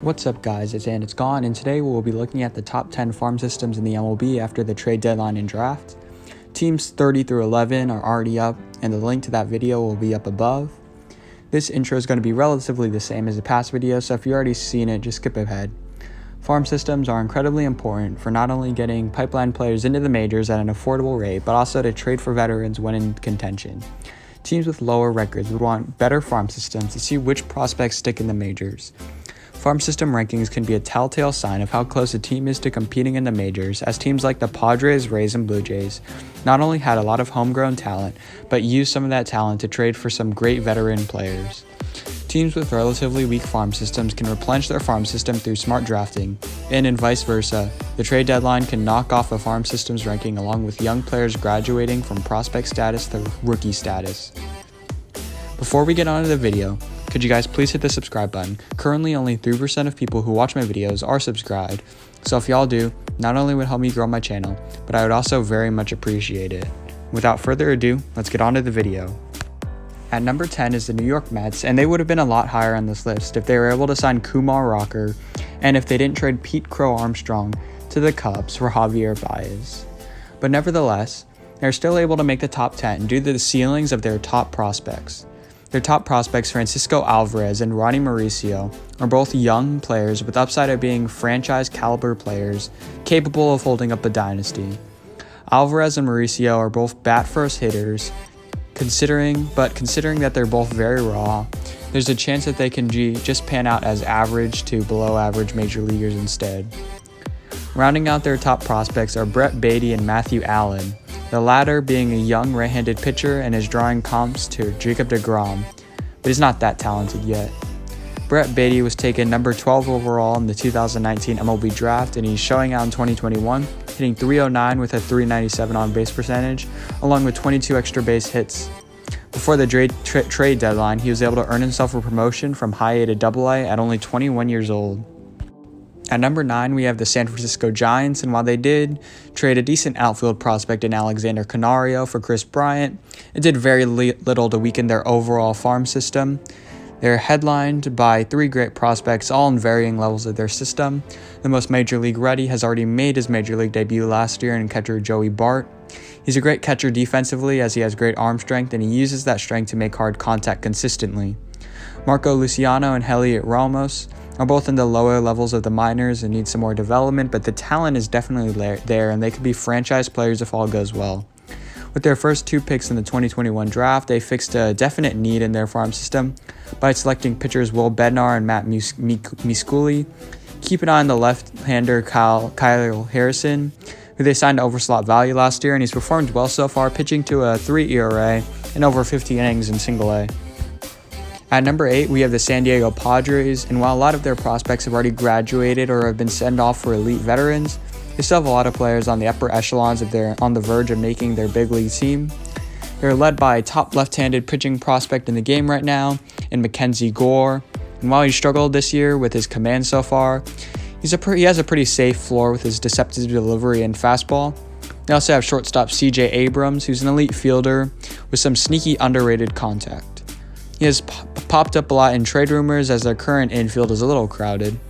What's up guys, it's Gone, and today we'll be looking at the top 10 farm systems in the MLB after the trade deadline and draft. Teams 30 through 11 are already up, and the link to that video will be up above. This intro is going to be relatively the same as the past video, so if you've already seen it, just skip ahead. Farm systems are incredibly important for not only getting pipeline players into the majors at an affordable rate, but also to trade for veterans when in contention. Teams with lower records would want better farm systems to see which prospects stick in the majors. Farm system rankings can be a telltale sign of how close a team is to competing in the majors, as teams like the Padres, Rays, and Blue Jays not only had a lot of homegrown talent, but used some of that talent to trade for some great veteran players. Teams with relatively weak farm systems can replenish their farm system through smart drafting, and vice versa. The trade deadline can knock off a farm system's ranking along with young players graduating from prospect status to rookie status. Before we get on to the video, could you guys please hit the subscribe button? Currently, only 3% of people who watch my videos are subscribed, so if y'all do, not only would help me grow my channel, but I would also very much appreciate it. Without further ado, let's get on to the video. At number 10 is the New York Mets, and they would have been a lot higher on this list if they were able to sign Kumar Rocker, and if they didn't trade Pete Crow Armstrong to the Cubs for Javier Baez. But nevertheless, they're still able to make the top 10 due to the ceilings of their top prospects. Their top prospects, Francisco Alvarez and Ronnie Mauricio, are both young players with upside of being franchise-caliber players capable of holding up a dynasty. Alvarez and Mauricio are both bat-first hitters, considering that they're both very raw, there's a chance that they can just pan out as average to below-average major leaguers instead. Rounding out their top prospects are Brett Baty and Matthew Allen, the latter being a young right-handed pitcher and is drawing comps to Jacob deGrom, but he's not that talented yet. Brett Baty was taken number 12 overall in the 2019 MLB draft, and he's showing out in 2021, hitting .309 with a .397 on-base percentage, along with 22 extra base hits. Before the trade deadline, he was able to earn himself a promotion from high A to double A at only 21 years old. At number 9, we have the San Francisco Giants, and while they did trade a decent outfield prospect in Alexander Canario for Chris Bryant, it did very little to weaken their overall farm system. They're headlined by 3 great prospects, all in varying levels of their system. The most Major League ready has already made his Major League debut last year in catcher Joey Bart. He's a great catcher defensively as he has great arm strength, and he uses that strength to make hard contact consistently. Marco Luciano and Heliot Ramos are both in the lower levels of the minors and need some more development, but the talent is definitely there, and they could be franchise players if all goes well. With their first 2 picks in the 2021 draft, they fixed a definite need in their farm system by selecting pitchers Will Bednar and Matt Misculi. Keep an eye on the left-hander Kyle Harrison, who they signed to overslot value last year, and he's performed well so far, pitching to a 3 ERA and over 50 innings in single A. At number 8, we have the San Diego Padres, and while a lot of their prospects have already graduated or have been sent off for elite veterans, they still have a lot of players on the upper echelons if they're on the verge of making their big league team. They're led by a top left-handed pitching prospect in the game right now, in Mackenzie Gore, and while he struggled this year with his command so far, he has a pretty safe floor with his deceptive delivery and fastball. They also have shortstop CJ Abrams, who's an elite fielder with some sneaky underrated contact. He has popped up a lot in trade rumors as their current infield is a little crowded.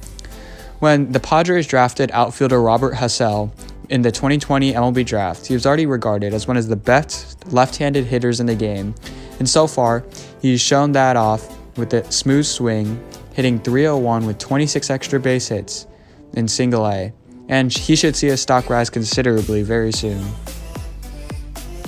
When the Padres drafted outfielder Robert Hassell in the 2020 MLB draft, he was already regarded as one of the best left-handed hitters in the game, and so far, he's shown that off with a smooth swing, hitting .301 with 26 extra base hits in single A, and he should see his stock rise considerably very soon.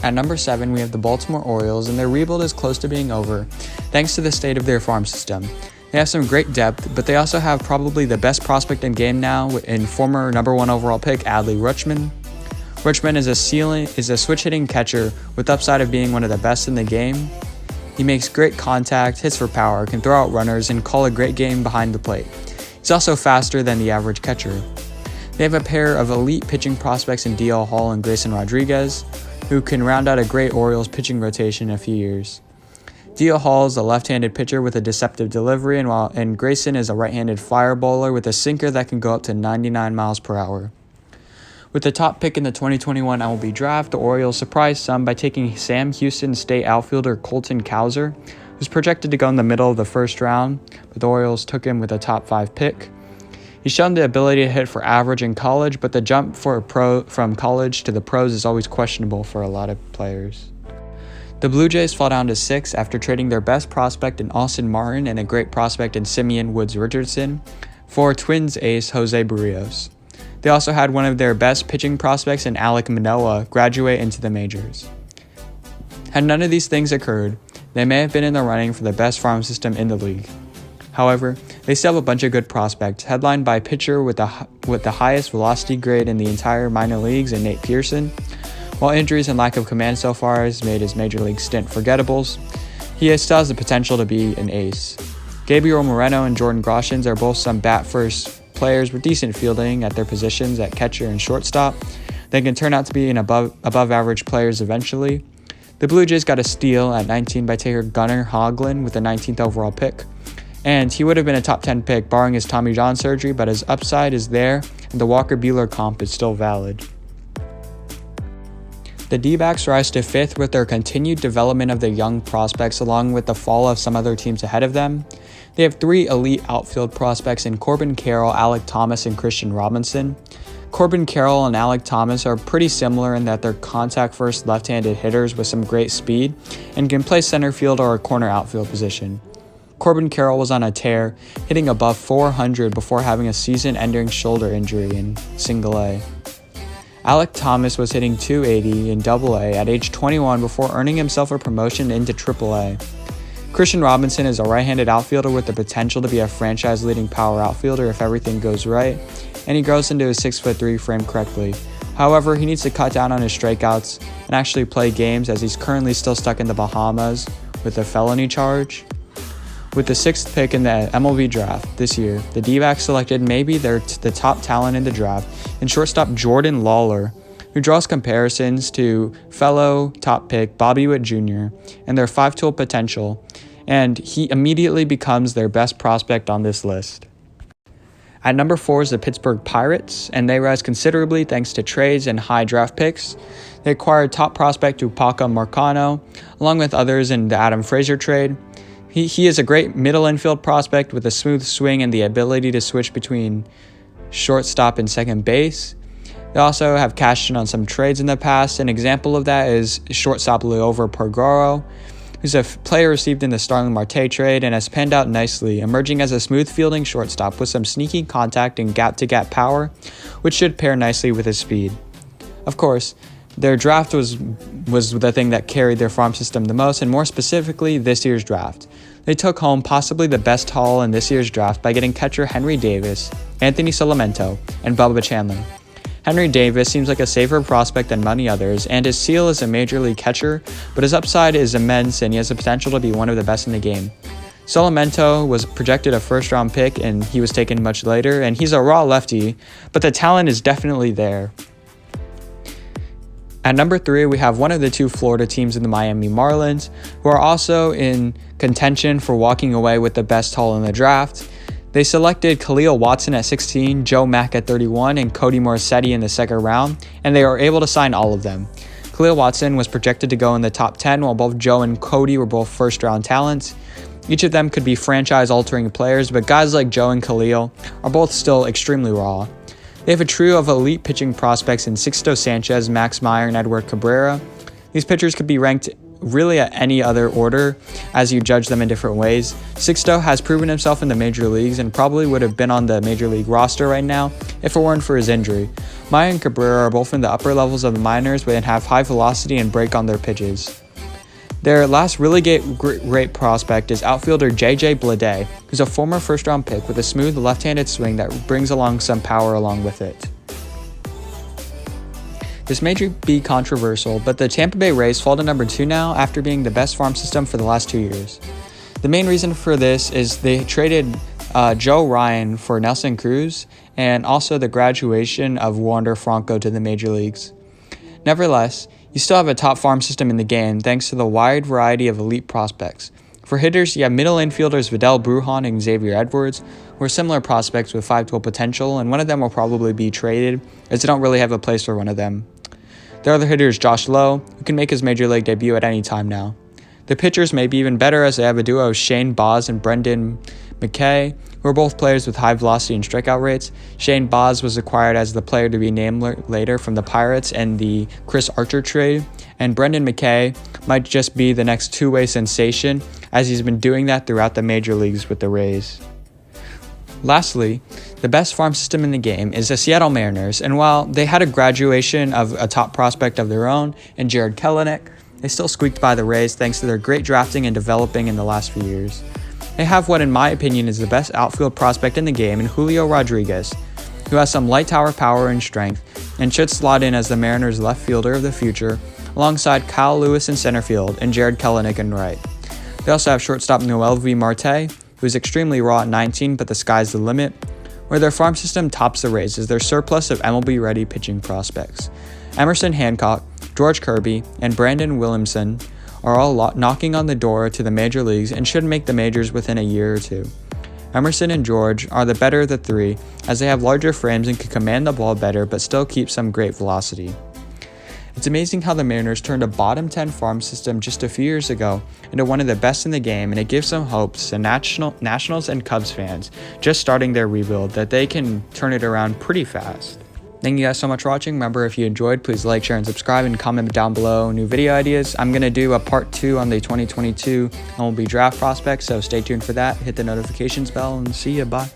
At number 7, we have the Baltimore Orioles, and their rebuild is close to being over, thanks to the state of their farm system. They have some great depth, but they also have probably the best prospect in game now in former number 1 overall pick Adley Rutschman. Rutschman is a switch-hitting catcher with upside of being one of the best in the game. He makes great contact, hits for power, can throw out runners, and call a great game behind the plate. He's also faster than the average catcher. They have a pair of elite pitching prospects in DL Hall and Grayson Rodriguez, who can round out a great Orioles pitching rotation in a few years. DL Hall is a left-handed pitcher with a deceptive delivery, and Grayson is a right-handed fire bowler with a sinker that can go up to 99 miles per hour. With the top pick in the 2021 MLB draft, the Orioles surprised some by taking Sam Houston State outfielder Colton Cowser, who's projected to go in the middle of the first round, but the Orioles took him with a top 5 pick. He's shown the ability to hit for average in college, but the jump from college to the pros is always questionable for a lot of players. The Blue Jays fall down to 6 after trading their best prospect in Austin Martin and a great prospect in Simeon Woods Richardson for Twins ace Jose Barrios. They also had one of their best pitching prospects in Alek Manoah graduate into the majors. Had none of these things occurred, they may have been in the running for the best farm system in the league. However, they still have a bunch of good prospects, headlined by a pitcher with the highest velocity grade in the entire minor leagues in Nate Pearson. While injuries and lack of command so far has made his major league stint forgettables, he still has the potential to be an ace. Gabriel Moreno and Jordan Groshans are both some bat-first players with decent fielding at their positions at catcher and shortstop. They can turn out to be an above-average players eventually. The Blue Jays got a steal at 19 by taker Gunnar Hoglund with the 19th overall pick. And he would have been a top 10 pick barring his Tommy John surgery, but his upside is there and the Walker Buehler comp is still valid. The D-backs rise to 5th with their continued development of their young prospects along with the fall of some other teams ahead of them. They have 3 elite outfield prospects in Corbin Carroll, Alek Thomas, and Christian Robinson. Corbin Carroll and Alek Thomas are pretty similar in that they're contact-first left-handed hitters with some great speed and can play center field or a corner outfield position. Corbin Carroll was on a tear, hitting above 400 before having a season-ending shoulder injury in Single A. Alek Thomas was hitting .280 in Double-A at age 21 before earning himself a promotion into Triple-A. Christian Robinson is a right-handed outfielder with the potential to be a franchise-leading power outfielder if everything goes right, and he grows into a 6'3" frame correctly. However, he needs to cut down on his strikeouts and actually play games as he's currently still stuck in the Bahamas with a felony charge. With the 6th pick in the MLB draft this year, the D-backs selected maybe the top talent in the draft in shortstop Jordan Lawler, who draws comparisons to fellow top pick Bobby Witt Jr. and their 5-tool potential, and he immediately becomes their best prospect on this list. At number 4 is the Pittsburgh Pirates, and they rise considerably thanks to trades and high draft picks. They acquired top prospect Tupac Marcano, along with others in the Adam Frazier trade. He is a great middle infield prospect with a smooth swing and the ability to switch between shortstop and second base. They also have cashed in on some trades in the past. An example of that is shortstop Liover Pergoro, who's a player received in the Starling Marte trade and has panned out nicely, emerging as a smooth fielding shortstop with some sneaky contact and gap-to-gap power, which should pair nicely with his speed. Of course, their draft was the thing that carried their farm system the most, and more specifically, this year's draft. They took home possibly the best haul in this year's draft by getting catcher Henry Davis, Anthony Solamento, and Bubba Chandler. Henry Davis seems like a safer prospect than many others, and his ceiling is a major league catcher, but his upside is immense and he has the potential to be one of the best in the game. Solamento was projected a first-round pick and he was taken much later, and he's a raw lefty, but the talent is definitely there. At number 3, we have one of the 2 Florida teams in the Miami Marlins, who are also in contention for walking away with the best haul in the draft. They selected Khalil Watson at 16, Joe Mack at 31, and Cody Morsetti in the 2nd round, and they were able to sign all of them. Khalil Watson was projected to go in the top 10, while both Joe and Cody were both first-round talents. Each of them could be franchise-altering players, but guys like Joe and Khalil are both still extremely raw. They have a trio of elite pitching prospects in Sixto Sanchez, Max Meyer, and Edward Cabrera. These pitchers could be ranked really at any other order as you judge them in different ways. Sixto has proven himself in the major leagues and probably would have been on the major league roster right now if it weren't for his injury. Meyer and Cabrera are both in the upper levels of the minors but have high velocity and break on their pitches. Their last really great prospect is outfielder JJ Bleday, who's a former first-round pick with a smooth left-handed swing that brings along some power along with it. This may be controversial, but the Tampa Bay Rays fall to number 2 now after being the best farm system for the last 2 years. The main reason for this is they traded Joe Ryan for Nelson Cruz and also the graduation of Wander Franco to the major leagues. Nevertheless, you still have a top farm system in the game thanks to the wide variety of elite prospects. For hitters, you have middle infielders Vidal Brujan and Xavier Edwards, who are similar prospects with 5-tool potential, and one of them will probably be traded as they don't really have a place for one of them. The other hitter is Josh Lowe, who can make his major league debut at any time now. The pitchers may be even better as they have a duo of Shane Baz and Brendan McKay, who are both players with high velocity and strikeout rates. Shane Baz was acquired as the player to be named later from the Pirates in the Chris Archer trade, and Brendan McKay might just be the next two-way sensation, as he's been doing that throughout the major leagues with the Rays. Lastly, the best farm system in the game is the Seattle Mariners, and while they had a graduation of a top prospect of their own in Jarred Kelenic, they still squeaked by the Rays thanks to their great drafting and developing in the last few years. They have what in my opinion is the best outfield prospect in the game in Julio Rodriguez, who has some light tower power and strength, and should slot in as the Mariners' left fielder of the future, alongside Kyle Lewis in center field and Jarred Kelenic in right. They also have shortstop Noel V. Marte, who is extremely raw at 19, but the sky's the limit. Where their farm system tops the Rays is their surplus of MLB-ready pitching prospects. Emerson Hancock, George Kirby, and Brandon Williamson are all knocking on the door to the major leagues and should make the majors within a year or two. Emerson and George are the better of the three, as they have larger frames and can command the ball better but still keep some great velocity. It's amazing how the Mariners turned a bottom 10 farm system just a few years ago into one of the best in the game, and it gives some hopes to Nationals and Cubs fans just starting their rebuild that they can turn it around pretty fast. Thank you guys so much for watching. Remember, if you enjoyed, please like, share, and subscribe, and comment down below new video ideas. I'm going to do a part 2 on the 2022 MLB draft prospects, so stay tuned for that. Hit the notifications bell, and see ya. Bye.